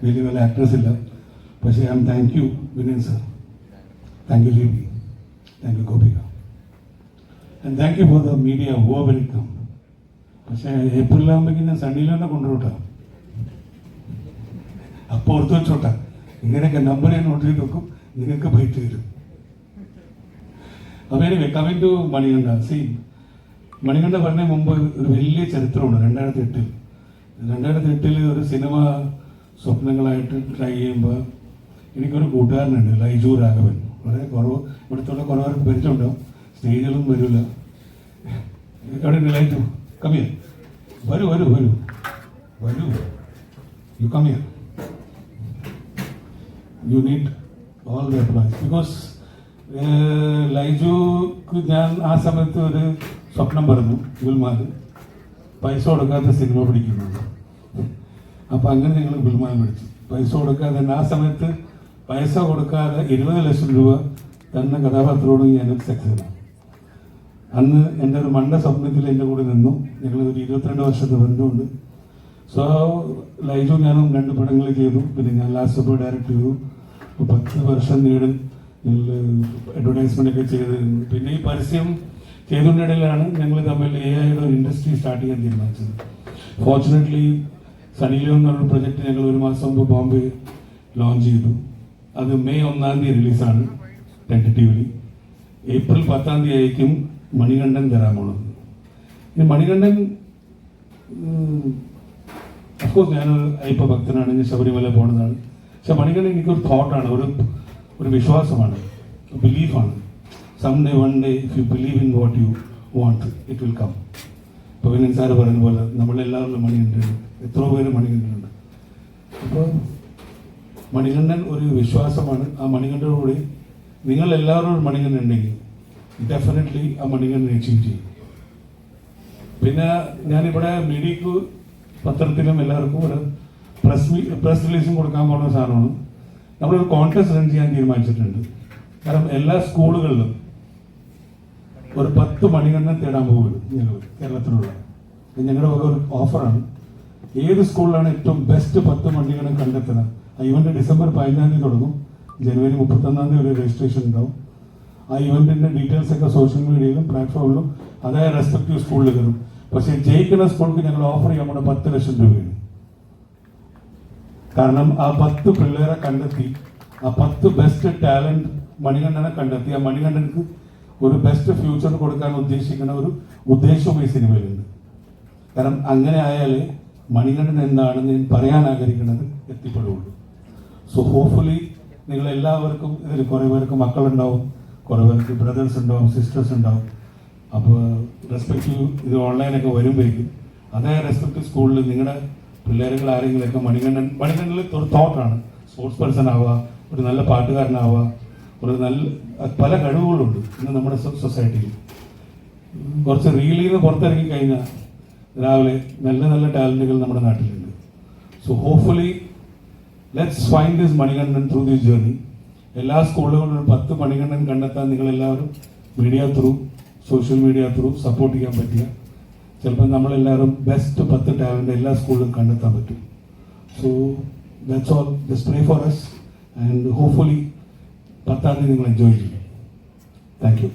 വലിയ വലിയ ആക്ടേഴ്സ് ഇല്ല. പക്ഷേ thank you Vinayan sir, thank you Libi, thank you Gopika, and thank you for the media who will come. പക്ഷേ ഏപ്രിലാകുമ്പോഴേക്കും ഞാൻ സണ്ണിയിൽ തന്നെ കൊണ്ടുപോട്ടാ, അപ്പോൾ ഓർത്ത് വെച്ചോട്ടാ, ഇങ്ങനെയൊക്കെ നമ്പർ ഞാൻ നോട്ട് ചെയ്ത് വെക്കും, നിങ്ങൾക്ക് ബൈറ്റ് തരും. അപ്പോൾ anyway coming to Manikanta, C Manikanta പറഞ്ഞ മുമ്പ് ഒരു വലിയ ചരിത്രമുണ്ട്. 2008 ഒരു സിനിമ സ്വപ്നങ്ങളായിട്ട് ട്രൈ ചെയ്യുമ്പോൾ എനിക്കൊരു കൂട്ടുകാരനുണ്ട്, ലൈജു രാഘവൻ. വളരെ കുറവ് ഇവിടുത്തുള്ള കുറവർക്ക് പരിചയമുണ്ടാവും, സ്റ്റേജിലൊന്നും വരില്ല. എവിടെ ലൈജു കമ്മിയ വരൂ വരൂ വരൂ വരൂ, you come here, you need all the applause. Because ലൈജുക്ക് ഞാൻ ആ സമയത്ത് ഒരു സ്വപ്നം പറഞ്ഞു, ഗുൽമാൽ പൈസ കൊടുക്കാത്ത സിനിമ പിടിക്കുന്നത്. അപ്പം അങ്ങനെ ഞങ്ങൾ ഗുൽമാൽ പിടിച്ചു. പൈസ കൊടുക്കാതെ ആ സമയത്ത് പൈസ കൊടുക്കാതെ 20 ലക്ഷം രൂപ തന്ന കഥാപാത്രത്തോട് ഞാൻ സക്സസ്. അന്ന് എൻ്റെ ഒരു മണ്ട സ്വപ്നത്തിൽ എൻ്റെ കൂടെ നിന്നു. ഞങ്ങൾ ഒരു 22 വർഷത്തെ ബന്ധമുണ്ട്. സോ ലൈജു ഞാനും 2 പടങ്ങൾ ചെയ്തു. പിന്നെ ഞാൻ ലാസ്റ്റ് ഇപ്പോൾ ഡയറക്റ്റ് ചെയ്തു. 10 വർഷം നീട് അഡ്വർടൈസ്മെൻ്റ് ഒക്കെ ചെയ്ത്, പിന്നെ ഈ പരസ്യം ചെയ്തുകൊണ്ടിടയിലാണ് ഞങ്ങൾ തമ്മിൽ AI-യുടെ ഒരു ഇൻഡസ്ട്രി സ്റ്റാർട്ട് ചെയ്യാൻ തീരുമാനിച്ചത്. ഫോർച്ചുനേറ്റ്ലി സണ്ണി ലിയോൺ എന്നുള്ള പ്രൊജക്റ്റ് ഞങ്ങൾ 1 മാസം മുമ്പ് ബോംബെ ലോഞ്ച് ചെയ്തു. അത് മെയ് 1-ാം തീയതി റിലീസാണ് ടെൻറ്റേറ്റീവ്ലി. ഏപ്രിൽ 10-ാം തീയതി ആയിരിക്കും മണികണ്ഠൻ തരാമുള്ളത്. ഈ മണികണ്ഠൻ അഫ്കോഴ്സ് ഞാനൊരു അയ്യപ്പ ഭക്തനാണ്, ഞാൻ ശബരിമല പോണതാണ്. പക്ഷെ മണികണ്ഠൻ എനിക്കൊരു തോട്ടാണ്, ഒരു വിശ്വാസമാണ്, ബിലീഫാണ്. someday one day if you believe in what you want it will come. ഇപ്പോൾ വിനയൻ സാറ് പറയുന്ന പോലെ നമ്മളെല്ലാവരും മണികണ്ഠനുണ്ട്, എത്രയോ പേര് മണികണ്ഠനുണ്ട്. അപ്പോൾ മണികണ്ഠൻ ഒരു വിശ്വാസമാണ്. ആ മണികണ്ഠനോടുകൂടി നിങ്ങൾ എല്ലാവരും മണികണ്ഠൻ ഉണ്ടെങ്കിൽ ഡെഫിനറ്റ്ലി ആ മണികണ്ഠൻ അച്ചീവ് ചെയ്യും. പിന്നെ ഞാനിവിടെ മീഡിയക്ക് പത്രത്തിലും എല്ലാവർക്കും ഒരു പ്രസ് റിലീസും കൊടുക്കാൻ പോകുന്ന സാധനമാണ്. നമ്മളൊരു കോൺടെസ്റ്റ് റൺ ചെയ്യാൻ തീരുമാനിച്ചിട്ടുണ്ട്. കാരണം എല്ലാ സ്കൂളുകളിലും ഒരു 10 മണികണ്ഠൻ തേടാൻ പോകുന്നത് ഞങ്ങൾ കേരളത്തിലുള്ള. ഞങ്ങളുടെ വക ഒരു ഓഫറാണ്. ഏത് സ്കൂളിലാണ് ഏറ്റവും ബെസ്റ്റ് 10 മണികണ്ഠൻ കണ്ടെത്തുന്നത്? ആ ഇവന്റ് ഡിസംബർ 15-ാം തീയതി തുടങ്ങും, ജനുവരി 31-ാം തീയതി ഒരു രജിസ്ട്രേഷൻ ഉണ്ടാവും. ആ ഇവന്റിന്റെ ഡീറ്റെയിൽസ് ഒക്കെ സോഷ്യൽ മീഡിയയിലും പ്ലാറ്റ്ഫോമിലും അതായത് റെസ്പെക്റ്റീവ് സ്കൂളിൽ കയറും. പക്ഷേ ജയിക്കുന്ന സ്കൂൾക്ക് ഞങ്ങൾ ഓഫർ ചെയ്യാൻ നമ്മുടെ 10 ലക്ഷം രൂപയാണ്. കാരണം ആ 10 പിള്ളേരെ കണ്ടെത്തി, ആ 10 ബെസ്റ്റ് ടാലന്റ് മണികണ്ഠനെ കണ്ടെത്തി, ആ മണികണ്ഠനക്ക് ഒരു ബെസ്റ്റ് ഫ്യൂച്ചർ കൊടുക്കാൻ ഉദ്ദേശിക്കുന്ന ഒരു ഉദ്ദേശവും ഈ സിനിമയിലുണ്ട്. കാരണം അങ്ങനെ ആയാലേ മണികണ്ഠൻ എന്താണെന്ന് ഞാൻ പറയാൻ ആഗ്രഹിക്കുന്നത് എത്തിപ്പെടുകയുള്ളൂ. സോ ഹോപ്പ്ഫുള്ളി നിങ്ങൾ എല്ലാവർക്കും ഇതിൽ കുറേ പേർക്ക് മക്കളുണ്ടാവും, കുറേ പേർക്ക് ബ്രദേഴ്സ് ഉണ്ടാവും, സിസ്റ്റേഴ്സ് ഉണ്ടാവും. അപ്പോൾ റെസ്പെക്റ്റീവ് ഇത് ഓൺലൈനൊക്കെ വരുമ്പോഴേക്കും അതേ റെസ്പെക്റ്റീവ് സ്കൂളിൽ നിങ്ങളുടെ പിള്ളേരുകൾ ആരെങ്കിലുമൊക്കെ മണികണ്ഠനിൽ ഒരു തോട്ടാണ്. സ്പോർട്സ് പേഴ്സൺ ആവുക, ഒരു നല്ല പാട്ടുകാരനാവുക, ഒരു നല്ല പല കഴിവുകളുണ്ട് ഇന്ന് നമ്മുടെ സൊസൈറ്റിയിൽ. കുറച്ച് റീലിൽ നിന്ന് പുറത്തിറങ്ങി കഴിഞ്ഞാൽ രാവിലെ നല്ല നല്ല ടാലൻറ്റുകൾ നമ്മുടെ നാട്ടിലുണ്ട്. So hopefully let's find this Manikandan through this journey. എല്ലാ സ്കൂളുകളിലും 10 മണികണ്ഠൻ കണ്ടെത്താൻ നിങ്ങളെല്ലാവരും media through, social media through support ചെയ്യാൻ പറ്റുക. ചിലപ്പോൾ നമ്മളെല്ലാവരും ബെസ്റ്റ് 10 ടാലൻറ്റ് എല്ലാ സ്കൂളിലും കണ്ടെത്താൻ പറ്റും. So that's all. Just pray for us and hopefully 10-ാം തീയതി നിങ്ങൾ എൻജോയ് ചെയ്യും. Thank U.